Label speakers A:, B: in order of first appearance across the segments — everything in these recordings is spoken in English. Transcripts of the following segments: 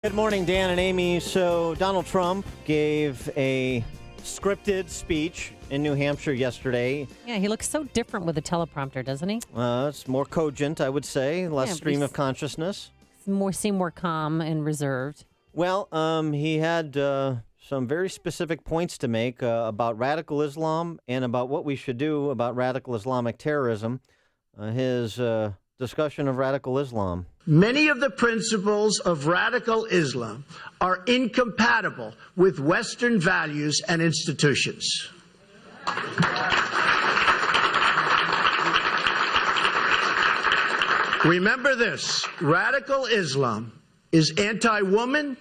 A: Good morning, Dan and Amy. So Donald Trump gave a scripted speech in New Hampshire yesterday.
B: Yeah, he looks so different with a teleprompter, doesn't he?
A: It's more cogent, I would say, less stream of consciousness.
B: Seem more calm and reserved.
A: Well, he had some very specific points to make about radical Islam and about what we should do about radical Islamic terrorism. His discussion of radical Islam.
C: Many of the principles of radical Islam are incompatible with Western values and institutions. Remember this, radical Islam is anti-woman,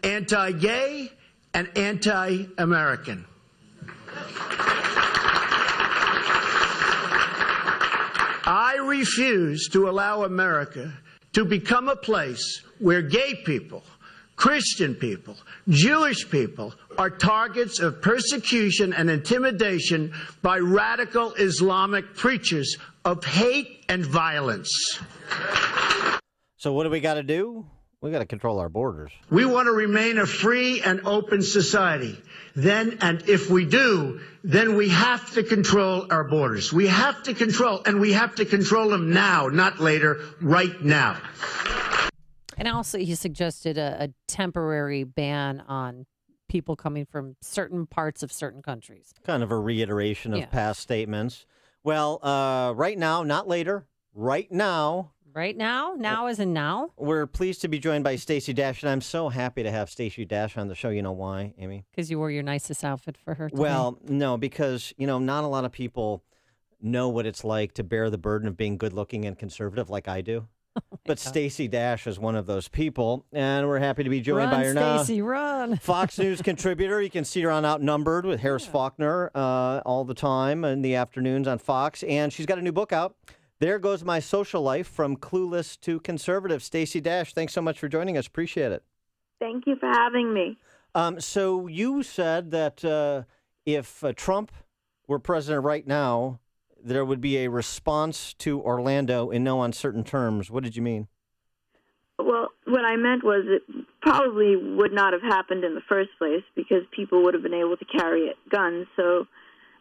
C: anti-gay, and anti-American. I refuse to allow America to become a place where gay people, Christian people, Jewish people are targets of persecution and intimidation by radical Islamic preachers of hate and violence.
A: So what do we got to do? We got to control our borders.
C: We want to remain a free and open society. Then, and if we do, then we have to control our borders. We have to control, and we have to control them now, not later, right now.
B: And also, he suggested a temporary ban on people coming from certain parts of certain countries.
A: Kind of a reiteration of past statements. Well, right now, not later, right now.
B: Right now? Now as in now?
A: We're pleased to be joined by Stacey Dash, and I'm so happy to have Stacey Dash on the show. You know why, Amy?
B: Because you wore your nicest outfit for her today.
A: Well, no, because, not a lot of people know what it's like to bear the burden of being good-looking and conservative like I do. But Stacey Dash is one of those people, and we're happy to be joined by her now.
B: Stacey, run.
A: Fox News contributor. You can see her on Outnumbered with Harris Faulkner all the time in the afternoons on Fox, and she's got a new book out. There Goes My Social Life, From Clueless to Conservative. Stacey Dash, thanks so much for joining us. Appreciate it.
D: Thank you for having me.
A: So you said that if Trump were president right now, there would be a response to Orlando in no uncertain terms. What did you mean?
D: Well, what I meant was it probably would not have happened in the first place because people would have been able to carry guns. So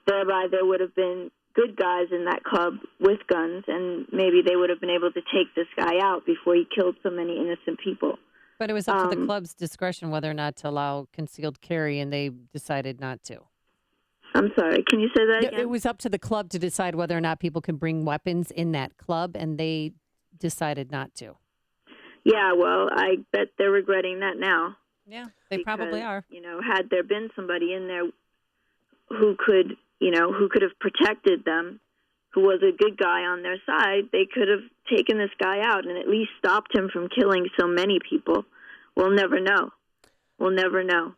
D: thereby there would have been good guys in that club with guns, and maybe they would have been able to take this guy out before he killed so many innocent people.
B: But it was up to the club's discretion whether or not to allow concealed carry, and they decided not to.
D: I'm sorry, can you say that again?
B: It was up to the club to decide whether or not people can bring weapons in that club, and they decided not to.
D: Yeah, well, I bet they're regretting that now.
B: Yeah, they probably are.
D: Had there been somebody in there who could have protected them, who was a good guy on their side, they could have taken this guy out and at least stopped him from killing so many people. We'll never know. We'll never know.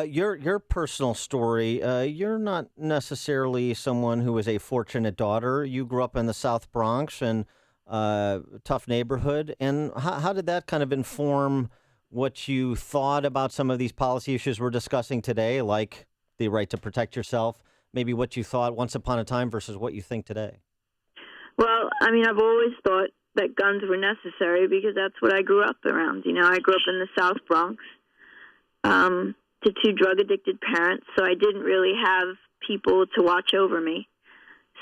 A: Your personal story, you're not necessarily someone who is a fortunate daughter. You grew up in the South Bronx and tough neighborhood. And how did that kind of inform what you thought about some of these policy issues we're discussing today, like the right to protect yourself? Maybe what you thought once upon a time versus what you think today?
D: Well, I've always thought that guns were necessary because that's what I grew up around. I grew up in the South Bronx to two drug-addicted parents, so I didn't really have people to watch over me.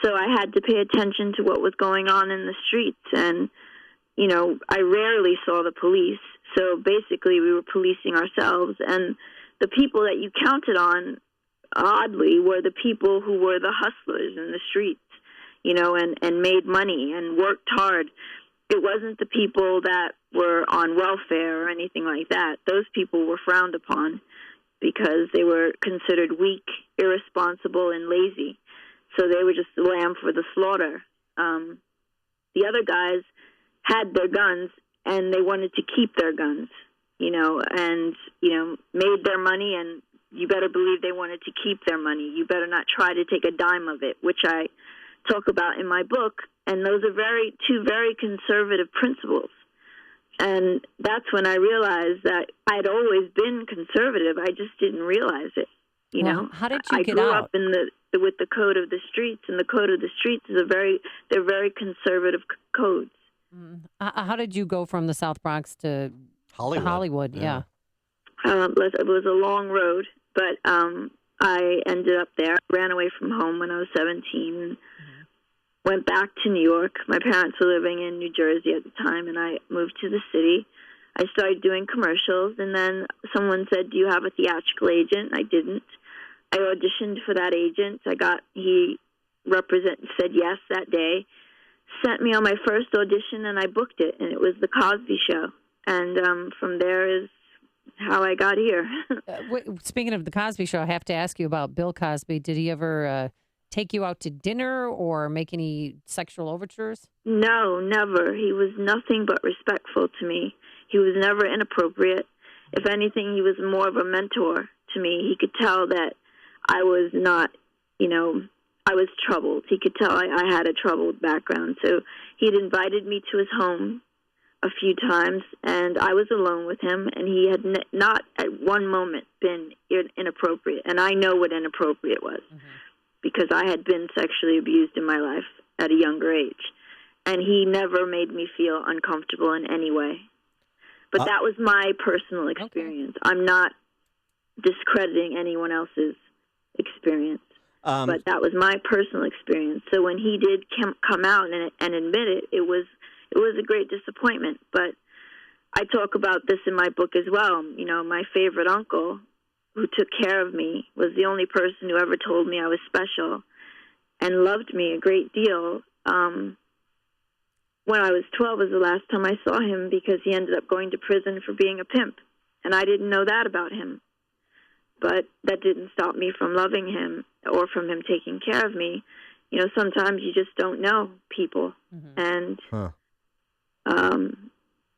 D: So I had to pay attention to what was going on in the streets, and, I rarely saw the police. So basically we were policing ourselves, and the people that you counted on, oddly, were the people who were the hustlers in the streets, and made money and worked hard. It wasn't the people that were on welfare or anything like that. Those people were frowned upon because they were considered weak, irresponsible, and lazy. So they were just lamb for the slaughter. The other guys had their guns, and they wanted to keep their guns, and made their money, and you better believe they wanted to keep their money. You better not try to take a dime of it, which I talk about in my book. And those are two very conservative principles. And that's when I realized that I'd always been conservative. I just didn't realize it.
B: How did you get out?
D: I grew up with the code of the streets, and the code of the streets is they're very conservative codes.
B: How did you go from the South Bronx to Hollywood, yeah.
D: It was a long road, but I ended up there. I ran away from home when I was 17. Went back to New York. My parents were living in New Jersey at the time, and I moved to the city. I started doing commercials, and then someone said, "Do you have a theatrical agent?" I didn't. I auditioned for that agent. He said yes that day, sent me on my first audition, and I booked it, and it was The Cosby Show. And from there is how I got here.
B: Speaking of The Cosby Show, I have to ask you about Bill Cosby. Did he ever take you out to dinner or make any sexual overtures?
D: No, never. He was nothing but respectful to me. He was never inappropriate. If anything, he was more of a mentor to me. He could tell that I was not, I was troubled. He could tell I had a troubled background. So he'd invited me to his home a few times, and I was alone with him, and he had not at one moment been inappropriate. And I know what inappropriate was because I had been sexually abused in my life at a younger age. And he never made me feel uncomfortable in any way. But that was my personal experience. Okay. I'm not discrediting anyone else's experience. But that was my personal experience. So when he did come out and admit it, it was a great disappointment. But I talk about this in my book as well. My favorite uncle, who took care of me, was the only person who ever told me I was special and loved me a great deal. When I was 12 was the last time I saw him because he ended up going to prison for being a pimp. And I didn't know that about him. But that didn't stop me from loving him or from him taking care of me. Sometimes you just don't know people. And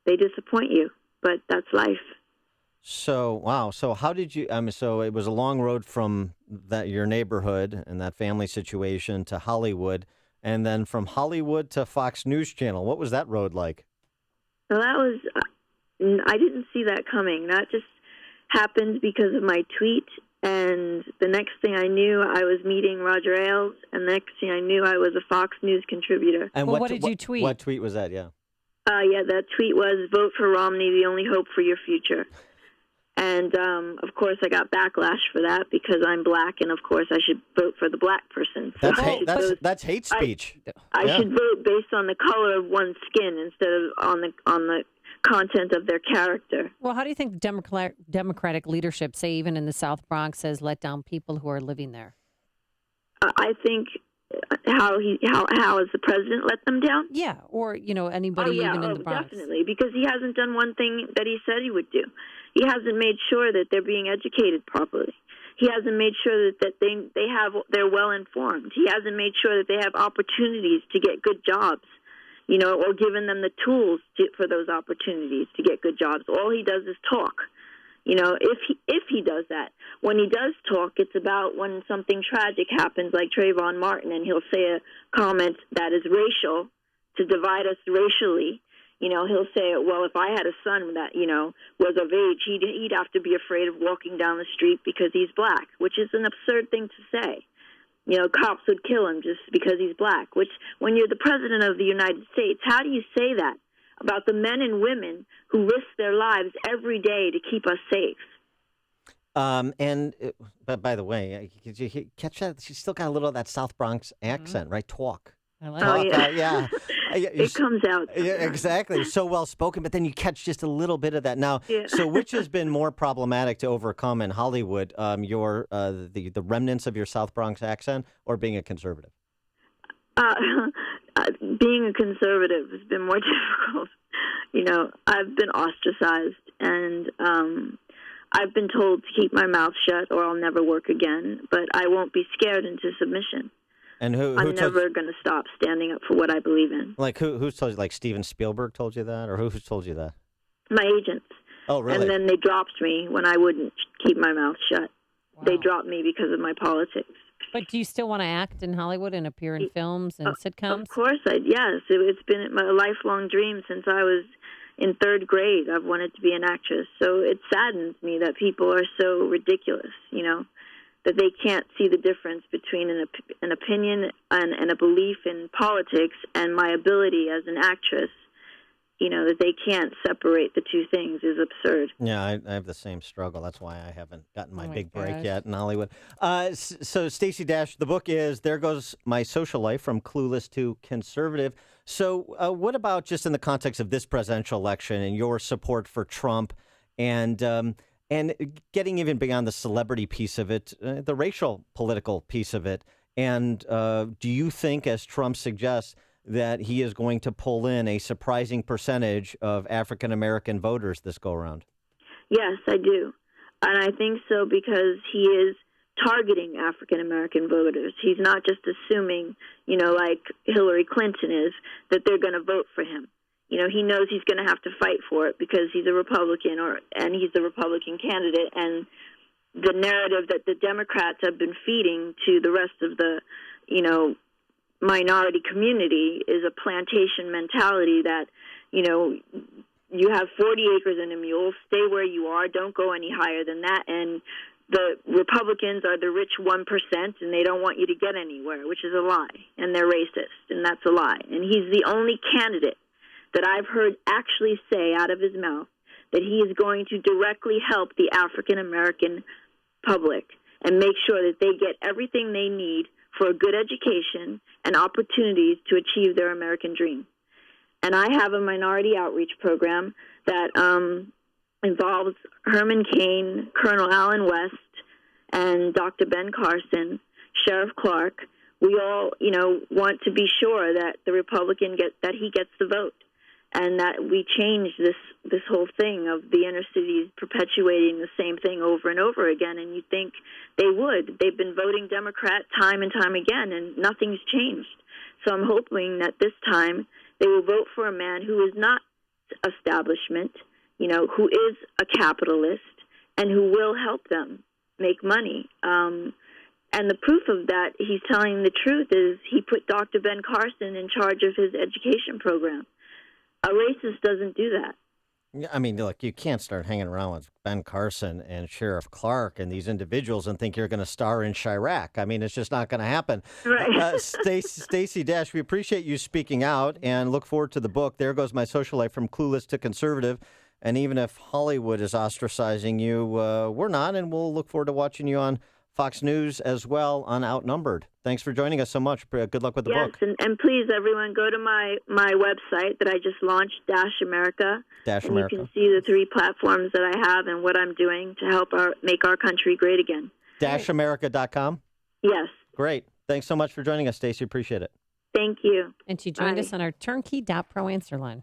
D: they disappoint you. But that's life.
A: So, wow. So how did you, so it was a long road from your neighborhood and that family situation to Hollywood. And then from Hollywood to Fox News Channel. What was that road like?
D: Well, that was, I didn't see that coming. That just happened because of my tweet. And the next thing I knew, I was meeting Roger Ailes. And the next thing I knew, I was a Fox News contributor.
A: And
B: what did you tweet?
A: What tweet was that? Yeah.
D: That tweet was, "Vote for Romney, the only hope for your future." And, of course, I got backlash for that because I'm black, and, of course, I should vote for the black person.
A: That's hate speech.
D: I should vote based on the color of one's skin instead of on the content of their character.
B: Well, how do you think the Democratic leadership, say even in the South Bronx, has let down people who are living there?
D: I think how has the president let them down?
B: Yeah, or, anybody even in the Bronx.
D: Definitely, because he hasn't done one thing that he said he would do. He hasn't made sure that they're being educated properly. He hasn't made sure that they're well informed. He hasn't made sure that they have opportunities to get good jobs, or given them the tools for those opportunities to get good jobs. All he does is talk. If he does that, when he does talk, it's about when something tragic happens, like Trayvon Martin, and he'll say a comment that is racial to divide us racially. He'll say, well, if I had a son that, was of age, he'd have to be afraid of walking down the street because he's black, which is an absurd thing to say. Cops would kill him just because he's black, which when you're the president of the United States, how do you say that about the men and women who risk their lives every day to keep us safe?
A: But by the way, did you catch that? She's still got a little of that South Bronx accent, right? Talk.
B: I like
D: it. Yeah. It comes out.
A: Yeah, exactly. So well spoken, but then you catch just a little bit of that. Now, So which has been more problematic to overcome in Hollywood, the remnants of your South Bronx accent or being a conservative?
D: Being a conservative has been more difficult. I've been ostracized, and I've been told to keep my mouth shut or I'll never work again, but I won't be scared into submission.
A: And
D: I'm never going to stop standing up for what I believe in.
A: Like who's told you? Like Steven Spielberg told you that, or who's told you that?
D: My agents.
A: Oh, really?
D: And then they dropped me when I wouldn't keep my mouth shut.
B: Wow.
D: They dropped me because of my politics.
B: But do you still want to act in Hollywood and appear in films and sitcoms?
D: Of course, yes. It's been my lifelong dream since I was in third grade. I've wanted to be an actress. So it saddens me that people are so ridiculous, that they can't see the difference between an opinion and a belief in politics and my ability as an actress that they can't separate the two things is absurd.
A: Yeah, I have the same struggle. That's why I haven't gotten my big break
B: gosh.
A: yet in Hollywood. So, Stacey Dash, the book is There Goes My Social Life, From Clueless to Conservative. So what about just in the context of this presidential election and your support for Trump and getting even beyond the celebrity piece of it, the racial political piece of it? And do you think, as Trump suggests, that he is going to pull in a surprising percentage of African-American voters this go-around?
D: Yes, I do. And I think so because he is targeting African-American voters. He's not just assuming, like Hillary Clinton is, that they're going to vote for him. He knows he's going to have to fight for it because he's a Republican and he's the Republican candidate. And the narrative that the Democrats have been feeding to the rest of the, minority community is a plantation mentality that, you have 40 acres and a mule, stay where you are, don't go any higher than that. And the Republicans are the rich 1%, and they don't want you to get anywhere, which is a lie. And they're racist, and that's a lie. And he's the only candidate that I've heard actually say out of his mouth that he is going to directly help the African-American public and make sure that they get everything they need for a good education and opportunities to achieve their American dream. And I have a minority outreach program that involves Herman Cain, Colonel Allen West, and Dr. Ben Carson, Sheriff Clark. We all, want to be sure that the Republican that he gets the vote, and that we change this whole thing of the inner cities perpetuating the same thing over and over again. And you'd think they would. They've been voting Democrat time and time again, and nothing's changed. So I'm hoping that this time they will vote for a man who is not establishment, who is a capitalist, and who will help them make money. And the proof of that, he's telling the truth, is he put Dr. Ben Carson in charge of his education program. A racist doesn't do that.
A: I mean, look, you can't start hanging around with Ben Carson and Sheriff Clark and these individuals and think you're going to star in Chirac. I mean, it's just not going to happen.
D: Right.
A: Stacey Dash, we appreciate you speaking out and look forward to the book, There Goes My Social Life, From Clueless to Conservative. And even if Hollywood is ostracizing you, we're not, and we'll look forward to watching you on Fox News as well on Outnumbered. Thanks for joining us so much. Good luck with the book.
D: Yes, and please, everyone, go to my website that I just launched, Dash America.
A: Dash
D: and
A: America.
D: You can see the 3 platforms that I have and what I'm doing to help make our country great again.
A: DashAmerica.com?
D: Yes.
A: Great. Thanks so much for joining us, Stacey. Appreciate it.
D: Thank you.
B: And she joined us on our turnkey.pro answer line.